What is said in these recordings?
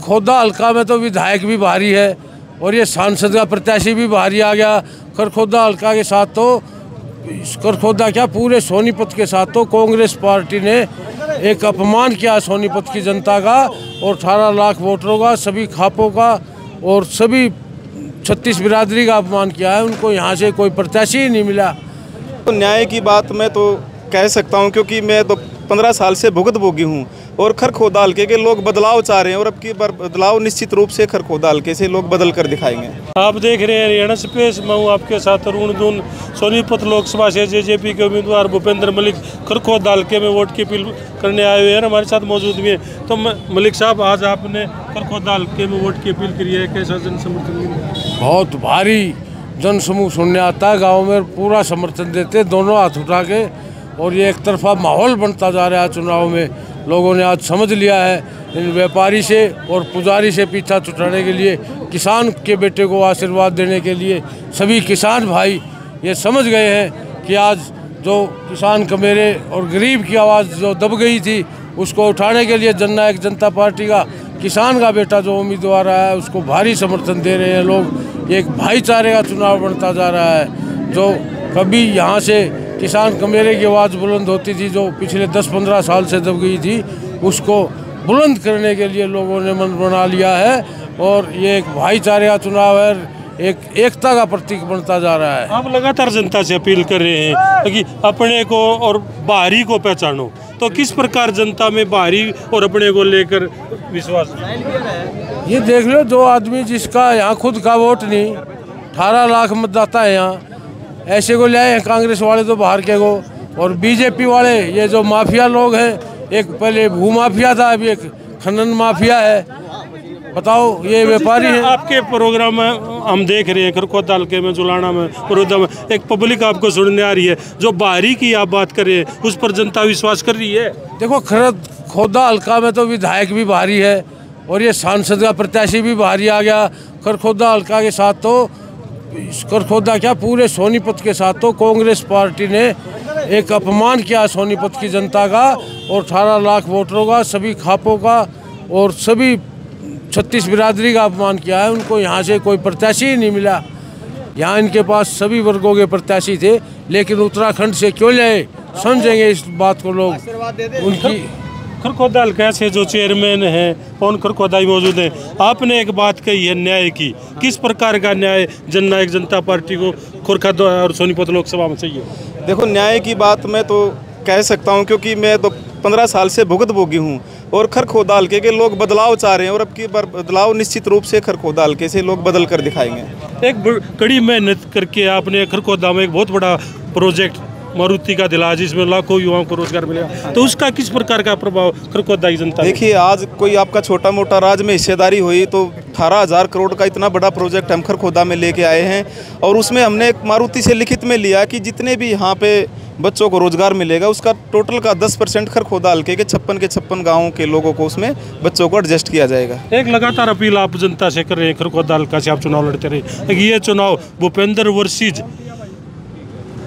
खरखोदा हल्का में तो विधायक भी भारी है और ये सांसद का प्रत्याशी भी भारी आ गया। खरखोदा हल्का के साथ तो खरखोदा क्या पूरे सोनीपत के साथ तो कांग्रेस पार्टी ने एक अपमान किया सोनीपत की जनता का और 18 लाख वोटरों का, सभी खापों का और सभी 36 बिरादरी का अपमान किया है। उनको यहाँ से कोई प्रत्याशी ही नहीं मिला। तो न्याय की बात मैं तो कह सकता हूँ, क्योंकि मैं तो 15 साल से भुगतभोगी हूँ और खरखोदा हल्के के लोग बदलाव चाह रहे हैं और अब की बार बदलाव निश्चित रूप से खरखोदा हल्के से लोग बदल कर दिखाएंगे। आप देख रहे हैं हरियाणा स्पेस, मैं हूँ आपके साथ अरुण दून। सोनीपत लोकसभा से जेजेपी के उम्मीदवार भूपेंद्र मलिक खरखोदा हल्के में वोट की अपील करने आए हुए हैं, हमारे साथ मौजूद भी हैं। तो मलिक साहब, आज आपने खरखोदा हल्के में वोट की अपील करी है, कैसा जन समर्थन मिला? बहुत भारी जन समूह सुनने आता है, गाँव में पूरा समर्थन देते दोनों हाथ उठा के और ये एक तरफा माहौल बनता जा रहा है। चुनाव में लोगों ने आज समझ लिया है इन व्यापारी से और पुजारी से पीछा छुड़ाने के लिए, किसान के बेटे को आशीर्वाद देने के लिए सभी किसान भाई ये समझ गए हैं कि आज जो किसान कमेरे और गरीब की आवाज़ जो दब गई थी उसको उठाने के लिए जननायक जनता पार्टी का किसान का बेटा जो उम्मीदवार आया है उसको भारी समर्थन दे रहे हैं लोग। एक भाईचारे का चुनाव बनता जा रहा है। जो कभी यहाँ से किसान कमेरे की आवाज़ बुलंद होती थी, जो पिछले 10-15 साल से दब गई थी, उसको बुलंद करने के लिए लोगों ने मन बना लिया है और ये एक भाईचारे का चुनाव है, एक एकता का प्रतीक बनता जा रहा है। आप लगातार जनता से अपील कर रहे हैं कि अपने को और बाहरी को पहचानो, तो किस प्रकार जनता में बाहरी और अपने को लेकर विश्वास? ये देख लो, जो आदमी जिसका यहाँ खुद का वोट नहीं, 18 लाख मतदाता है यहाँ, ऐसे को ले आए हैं कांग्रेस वाले तो बाहर के को, और बीजेपी वाले ये जो माफिया लोग हैं, एक पहले भू माफिया था, अभी एक खनन माफिया है। बताओ, ये व्यापारी है। आपके प्रोग्राम में हम देख रहे हैं खरखोदा हल्के में, जुलाना में, बड़ौदा में एक पब्लिक आपको सुनने आ रही है, जो बाहरी की आप बात कर रहे हैं उस पर जनता विश्वास कर रही है। देखो, खरखोदा हल्का में तो विधायक भी भारी है और ये सांसद का प्रत्याशी भी भारी आ गया। खरखोदा हल्का के साथ तो खरखोदा क्या पूरे सोनीपत के साथ तो कांग्रेस पार्टी ने एक अपमान किया सोनीपत की जनता का और 18 लाख वोटरों का, सभी खापों का और सभी 36 बिरादरी का अपमान किया है। उनको यहाँ से कोई प्रत्याशी ही नहीं मिला। यहाँ इनके पास सभी वर्गों के प्रत्याशी थे, लेकिन उत्तराखंड से क्यों लाए, समझेंगे इस बात को लोग। उनकी खरखोदा हल्का से जो चेयरमैन हैं पवन खरखोदा ही मौजूद हैं। आपने एक बात कही है न्याय की, किस प्रकार का न्याय जननायक जनता पार्टी को खरखोदा और सोनीपत लोकसभा में चाहिए? देखो, न्याय की बात मैं तो कह सकता हूँ, क्योंकि मैं तो 15 साल से भुगतभोगी हूँ और खरखोदा हल्के के लोग बदलाव चाह रहे हैं और अब की बार बदलाव निश्चित रूप से खरखोदा हल्के से लोग बदल कर दिखाएंगे। एक कड़ी मेहनत करके आपने खरखोदा में एक बहुत बड़ा प्रोजेक्ट मारुति का दिला, जिसमें लाखों युवाओं को रोजगार मिलेगा, तो उसका किस प्रकार का प्रभाव खरखोदा की जनता? देखिए, आज कोई आपका छोटा मोटा राज्य में हिस्सेदारी हुई तो 18,000 करोड़ का इतना बड़ा प्रोजेक्ट हम खरखोदा में लेके आए हैं और उसमें हमने मारुति से लिखित में लिया कि जितने भी यहाँ पे बच्चों को रोजगार मिलेगा उसका टोटल का 10% खरखोदा हल्के के 56 गाँवों के लोगों को उसमें बच्चों को एडजस्ट किया जाएगा। एक लगातार अपील आप जनता से कर रहे हैं, खरखोदा हल्का से आप चुनाव लड़ते रहे। ये चुनाव भूपेंद्र वर्सेज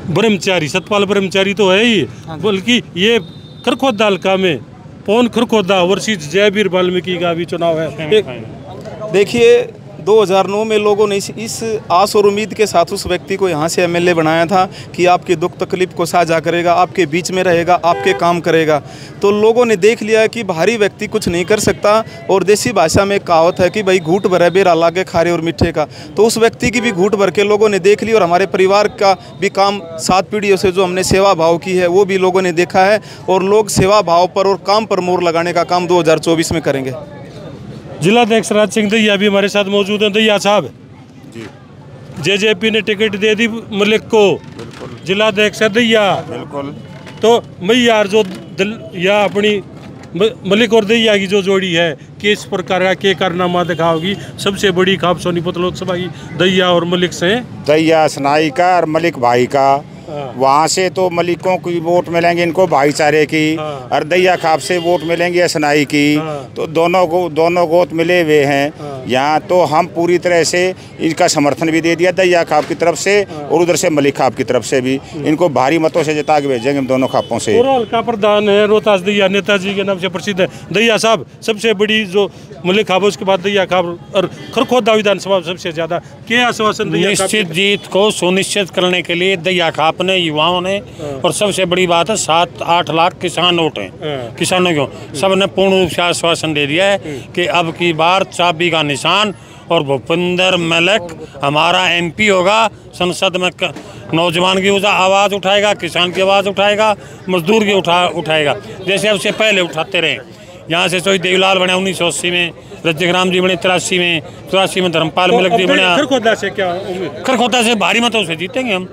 ब्रह्मचारी, सतपाल ब्रह्मचारी तो है ही, बल्कि ये खरखोदा हल्का में पवन खरखोदा वर्सेज जयवीर वाल्मीकि का भी चुनाव है। देखिए, 2009 में लोगों ने इस आस और उम्मीद के साथ उस व्यक्ति को यहाँ से एमएलए बनाया था कि आपके दुख तकलीफ को साझा करेगा, आपके बीच में रहेगा, आपके काम करेगा। तो लोगों ने देख लिया कि बाहरी व्यक्ति कुछ नहीं कर सकता और देसी भाषा में कहावत है कि भाई घूट भरे बेरा लागे खारे और मीठे का। तो उस व्यक्ति की भी घूट भर के लोगों ने देख ली और हमारे परिवार का भी काम 7 पीढ़ियों से जो हमने सेवा भाव की है वो भी लोगों ने देखा है और लोग सेवा भाव पर और काम पर मोहर लगाने का काम 2024 में करेंगे। जिलाध्यक्ष राज सिंह दहिया भी हमारे साथ मौजूद हैं। दहिया साहब जी, जेजेपी ने टिकट दे दी मलिक को, जिलाध्यक्ष है दहिया, बिल्कुल। तो मैं यार जो या अपनी मलिक और दहिया की जो जोड़ी है, किस प्रकार का के कारनामा दिखाओगी? सबसे बड़ी खाप सोनीपत लोकसभा की दहिया और मलिक से। दहिया सनाई का और मलिक भाई का, वहाँ से तो मलिकों की वोट मिलेंगे इनको भाईचारे की, और दहिया खाप से वोट मिलेंगे सनाई की। तो दोनों गोत मिले हुए हैं। यहाँ तो हम पूरी तरह से इनका समर्थन भी दे दिया दैया खाप की तरफ से और उधर से मलिक खाप की तरफ से भी। इनको भारी मतों से जिता के भेजेंगे हम दोनों खापों से। और हल्का प्रधान है रोहतास दैया, नेताजी के नाम से प्रसिद्ध है दैया साहब, सबसे बड़ी जो मलिक खाप उसके बाद दैया खाप और खरखोदा विधानसभा सबसे ज्यादा। क्या आश्वासन दैया खाप? निश्चित जीत को सुनिश्चित करने के लिए दैया खाप ने, युवाओं ने, और सबसे बड़ी बात है 7-8 लाख किसान वोट हैं, किसानों को सब ने पूर्ण रूप से आश्वासन दे दिया है कि अब की बार चाबी का निशान और भूपेंद्र मलिक हमारा एमपी होगा। संसद में नौजवान की आवाज़ उठाएगा, किसान की आवाज़ उठाएगा, मजदूर की उठाएगा, जैसे अब से पहले उठाते रहे। यहाँ से सोई देवीलाल बने 1980 में, रज्जग्राम जी बने 83 में धर्मपाल मलिक जी बने। खरखोदा से क्या उम्मीद? खरखोदा से भारी मतों से जीतेंगे हम।